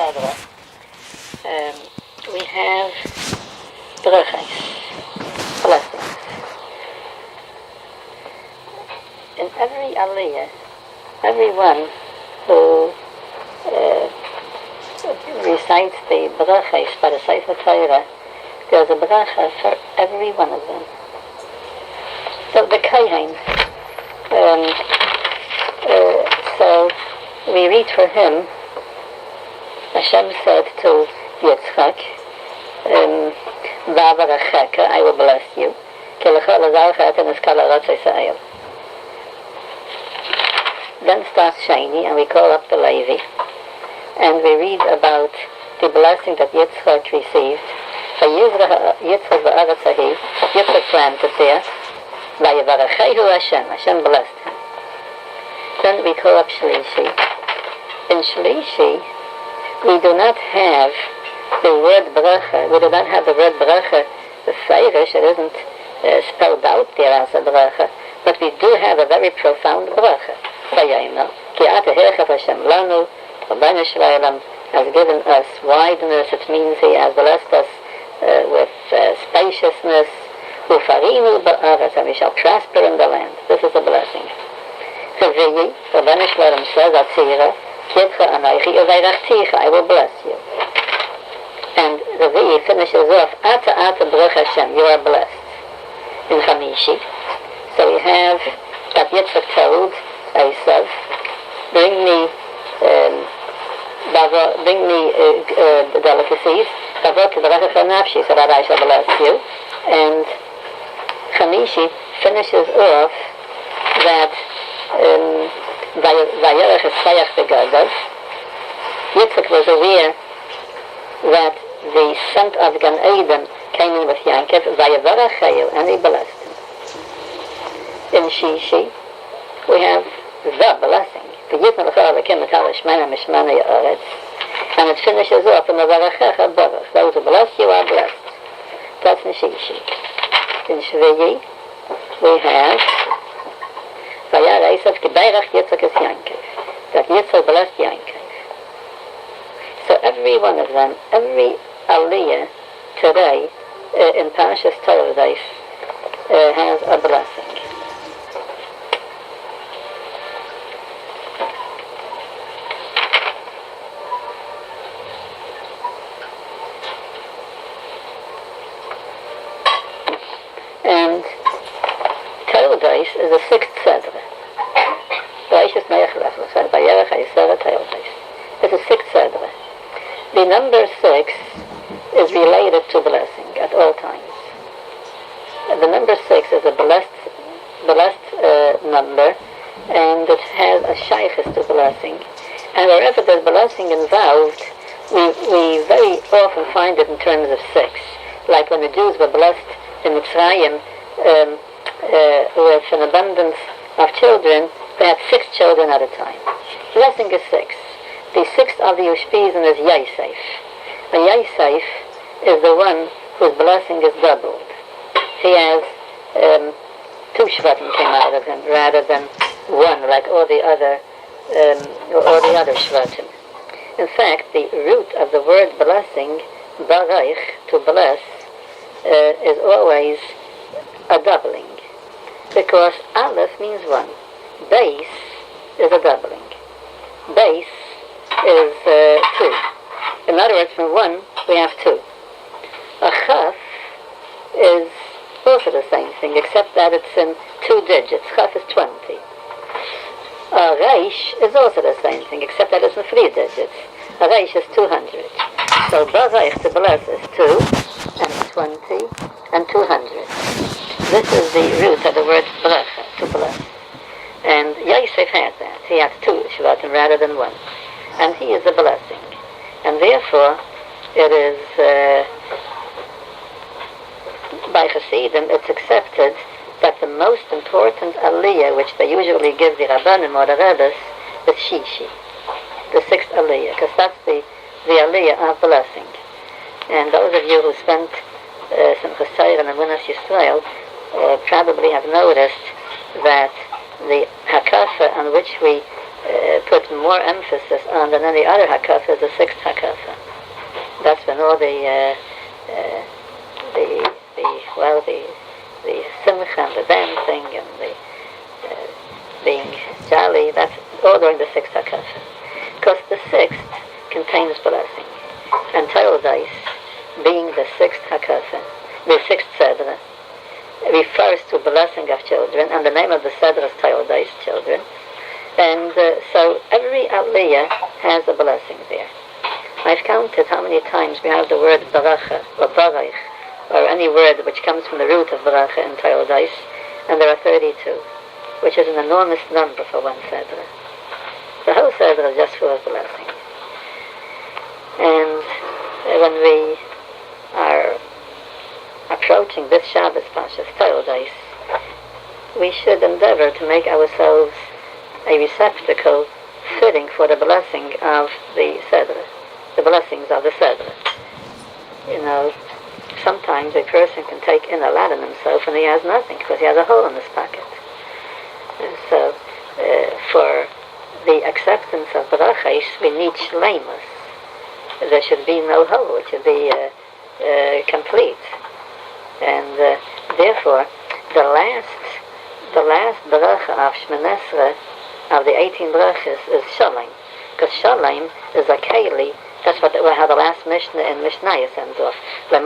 etc. We have brachas, blessings. In every alia, everyone who recites the brachas by the Sefer Torah, there's a bracha for every one of them. So the Kohen, so we read for him, Hashem said to Yitzchak, I will bless you. Then starts Shani, and we call up the Levi, and we read about the blessing that Yitzchak received. Yitzchak planted there. Hashem blessed him. Then we call up Shlishi. In Shlishi, we do not have the word bracha. We do not have the word bracha, the Feirish. It isn't spelled out there as a bracha, but we do have a very profound bracha. Hashem lanu, has given us wideness. It means He has blessed us with spaciousness. And we shall prosper in the land. This is a blessing. Chaviyi, Rabbeinu Shalom says, I will bless you. And Chaviyi finishes off, Ata Baruch Hashem, you are blessed. In Chamishi. So we have that Yitzchak told Esav, bring me delicacies, so that I shall bless you. And Chamishi finishes off that Yitzchak was aware that the scent of Gan Eden came in with Yankov, and he blessed him. In Shishi, we have the blessing. And it finishes off in the Varachecha Baruch. Those who bless you are blessed. That's in Shishi. In Shviyi, we have Vayar Esav Kibayrach Yitzchak es Yankov. That Yitzchak blessed Yankov. So every one of them, every aliyah today in Parshas toldot has a blessing. And toldot is the sixth Sedra. It's a sixth Sedra. The number 6 is related to blessing at all times. The number 6 is a blessed number, and it has a shaykhis to blessing. And wherever there's blessing involved, we very often find it in terms of 6. Like when the Jews were blessed in Mitzrayim with an abundance of children, they had 6 children at a time. Blessing is 6. The 6th of the Ushpizin is Yosef. And Yosef is the one whose blessing is doubled. He has 2 Shvatim came out of him rather than 1, like all the other Shvatim. In fact, the root of the word blessing, Baruch, to bless, is always a doubling. Because Aleph means 1. Base is a doubling. Base is 2. In other words, from 1 we have 2. A chaf is also the same thing, except that it's in 2 digits. Chaf is 20. A reish is also the same thing, except that it's in 3 digits. A reish is 200. So Baruch to bless is 2, and 20, and 200. This is the root of the word Bracha, to bless. And Yosef had that. He had 2 Shvatim rather than 1. And he is a blessing. And therefore, it is, by Hasidim, it's accepted that the most important aliyah, which they usually give the Rabbanim or the Rebbes, is Shishi, the 6th aliyah, because that's the aliyah of blessing. And those of you who spent Simchas Torah and Emunas Yisrael probably have noticed that the hakafa on which we put more emphasis on than any other hakafa is the sixth hakafa. That's when all the simcha and the dancing and the being jolly, that's all during the sixth hakafa. Because the sixth contains blessing. And toldot, being the sixth hakafa, the sixth sedra, refers to blessing of children, and the name of the sedra is toldot, children. And so every alia has a blessing there. I've counted how many times we have the word barכה or barach, or any word which comes from the root of barכה in toldot, and there are 32, which is an enormous number for one sedra. The whole sedra is just full of blessing. And when we are approaching this Shabbos parsha, toldot, we should endeavor to make ourselves a receptacle fitting for the blessing of the sedra, the blessings of the sedra. You know, sometimes a person can take in a lot in himself and he has nothing because he has a hole in his pocket. And so, for the acceptance of brachas, we need shleimus. There should be no hole. It should be complete. And therefore, the last bracha of Shemini Esrei, of the 18 brachas, is shalom. Because shalom is a keli. That's how the last Mishnah in Mishnayos ends off. The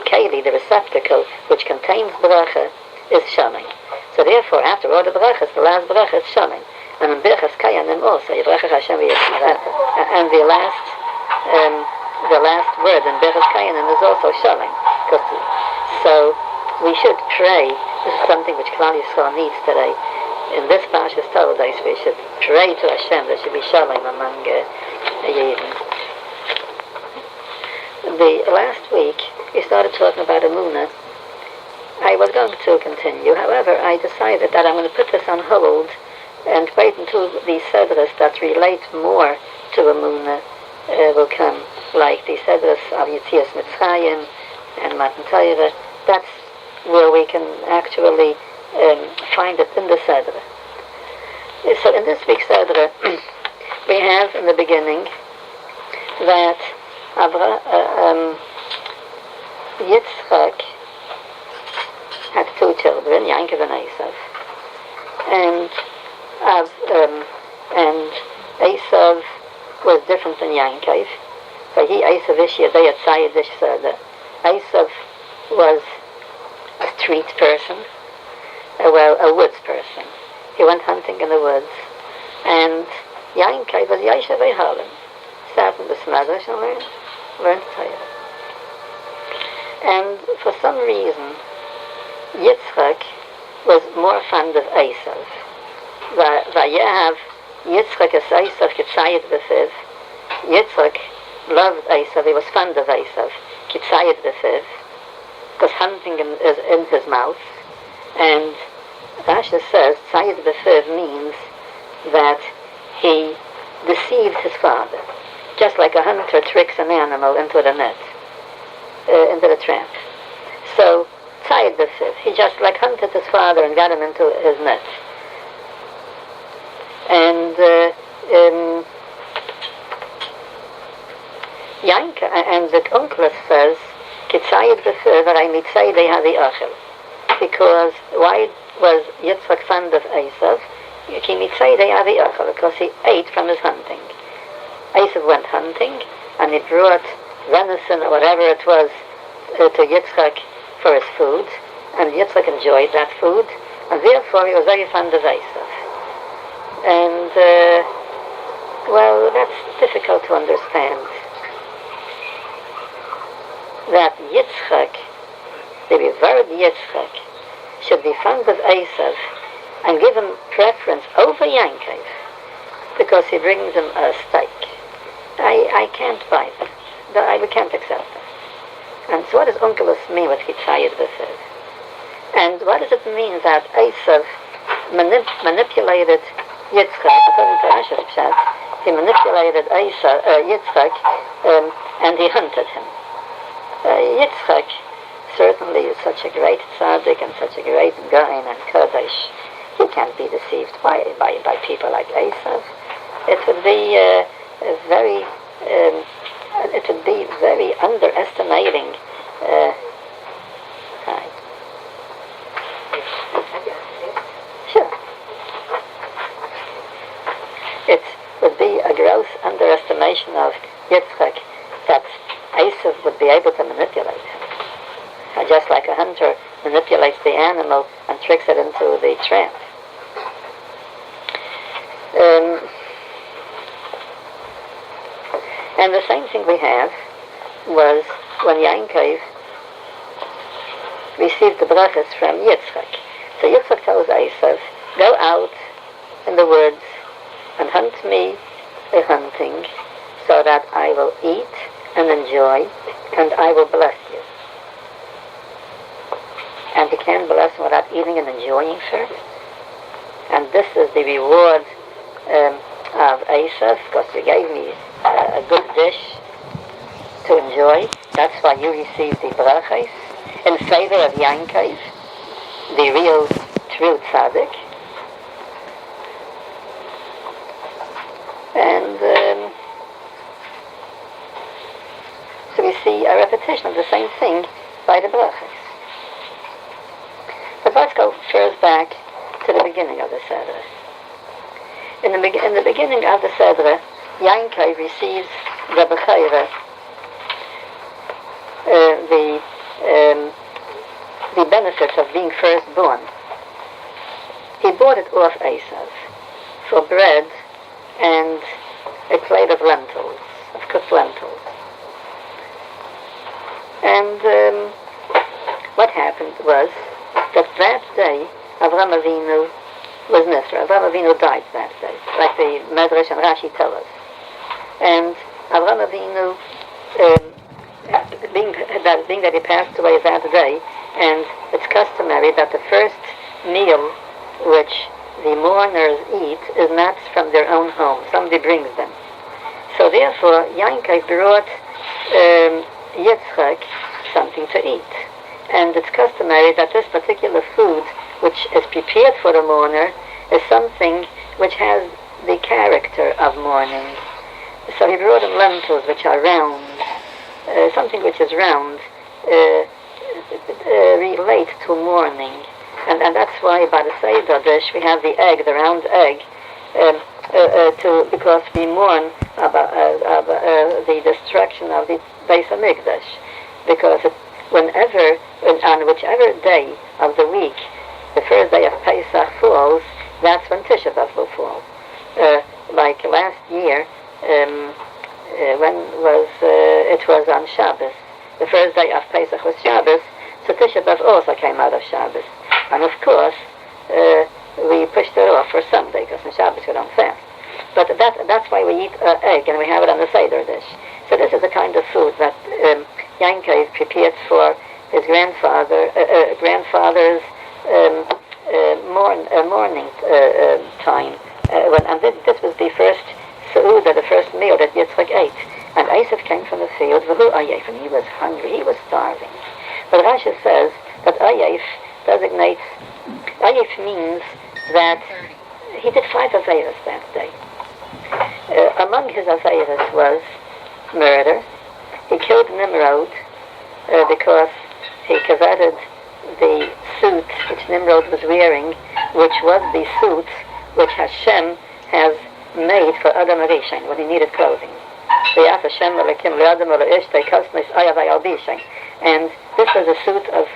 keli, the receptacle, which contains bracha, is shalom. So therefore, after all the brachas, the last bracha is shalom. And in Birchas Kayanim also, and the last word in Birchas Kayanim is also shalom. So we should pray. This is something which Klal Yisrael needs today. In this parsha's toldot, we should pray to Hashem. There should be shalom among Yidden. The last week we started talking about emunah. I was going to continue. However, I decided that I'm going to put this on hold and wait until the sedras that relate more to emunah will come, like the sedras of Yetzias Mitzrayim and Matan Torah. That's where we can actually find it in the sedra. So in this week's sedra, we have in the beginning that Yitzchak had two children, Yaakov and Esav, and Esav was different than Yaakov. So Esav was a street person, a woods person. He went hunting in the woods, and Yaakov was Yeshiva Beihalim, sat in the Smadrash and learned Torah. And for some reason, Yitzchak was more fond of Esav. Vayehav Yitzchak es Esav kitzayit b'fiv. Yitzchak loved Esav. He was fond of Esav. Kitzayit b'fiv, because hunting is in his mouth. And Rashi says tzayit b'fiv means that he deceived his father, just like a hunter tricks an animal into the net, into the trap. So tzayit b'fiv, he just like hunted his father and got him into his net. And Yankov, and the Onkelos says kitzayit b'fiv v'ray mitzayidei havi achel, because why was Yitzchak fond of Esav? Because he ate from his hunting. Esav went hunting, and he brought venison or whatever it was to Yitzchak for his food, and Yitzchak enjoyed that food, and therefore he was very fond of Esav. And, well, that's difficult to understand. That Yitzchak, the revered Yitzchak, should be fond of Esav and give him preference over Yaakov because he brings him a steak. I can't buy that. I can't accept that. And so what does Onkelos mean with Kitzayit B'fiv? And what does it mean that Esav manipulated Yitzchak, according to Rashi's Pshat, he manipulated Yitzchak and he hunted him. Yitzchak certainly is such a great tzaddik and such a great gaon and kodesh. he can't be deceived by people like Esav. It would be very underestimating. Sure. It would be a gross underestimation of Yitzchak that Esav would be able to manipulate him. Just like a hunter manipulates the animal and tricks it into the trap. And the same thing we have was when Yankov received the brachas from Yitzchak. So Yitzchak tells Esav, go out in the woods and hunt me a hunting so that I will eat and enjoy and I will bless you. And he can't bless him without eating and enjoying first. And this is the reward of Esav, because you gave me a good dish to enjoy. That's why you received the brachas in favor of Yankov, the real true tzaddik. And so we see a repetition of the same thing by the brachas. But let's go first back to the beginning of the Seder. In the beginning of the Seder, Yankov receives the Bechayra, the benefits of being firstborn. He bought it off Esav for bread and a plate of lentils, of cooked lentils. And what happened was that day Avraham Avinu was Nisra. Avraham Avinu died that day, like the Medrash and Rashi tell us. And Avraham Avinu, being that he passed away that day, and it's customary that the first meal which the mourners eat is not from their own home. Somebody brings them. So therefore, Yankov brought Yitzchak something to eat. And it's customary that this particular food, which is prepared for the mourner, is something which has the character of mourning. So he brought him lentils, which are round. Something which is round relate to mourning. And that's why by the Seder dish we have the egg, the round egg, because we mourn about the destruction of the Beis HaMikdash. Because whenever, on whichever day of the week, the first day of Pesach falls, that's when Tisha B'Av will fall. Like last year, it was on Shabbos. The first day of Pesach was Shabbos, so Tisha B'Av also came out of Shabbos. And of course, we pushed it off for Sunday, because on Shabbos we don't fast. But that's why we eat egg, and we have it on the Seder dish. So this is the kind of food that Yankov prepared for his grandfather's morning time. And this was the first seudah, the first meal that Yitzchak ate. And Esav came from the field, and he was hungry, he was starving. But Rashi says that Ayef means that he did 5 Averas that day. Among his Averas was murder. He killed Nimrod because he coveted the suit which Nimrod was wearing, which was the suit which Hashem has made for Adam Rishon when he needed clothing. And this was a suit of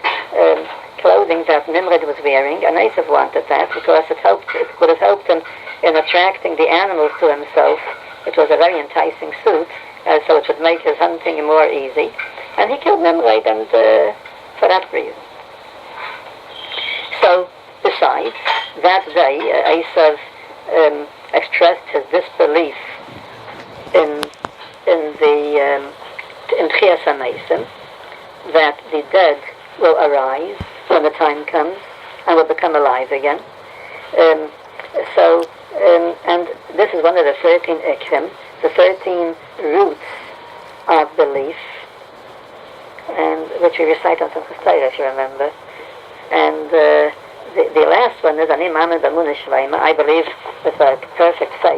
clothing that Nimrod was wearing, and Esav wanted that because it would have helped him in attracting the animals to himself. It was a very enticing suit, so it would make his hunting more easy. And he killed Nimrod, and for that reason. So, besides, that day, Esav expressed his disbelief in Tchias HaMeisim, that the dead will arise when the time comes and will become alive again. And this is one of the 13 ikrim, the 13 roots of belief, and which we recite on Simchas Torah, if you remember. And the last one is Ani Mamed Amunah Shvaima, I believe with a perfect faith.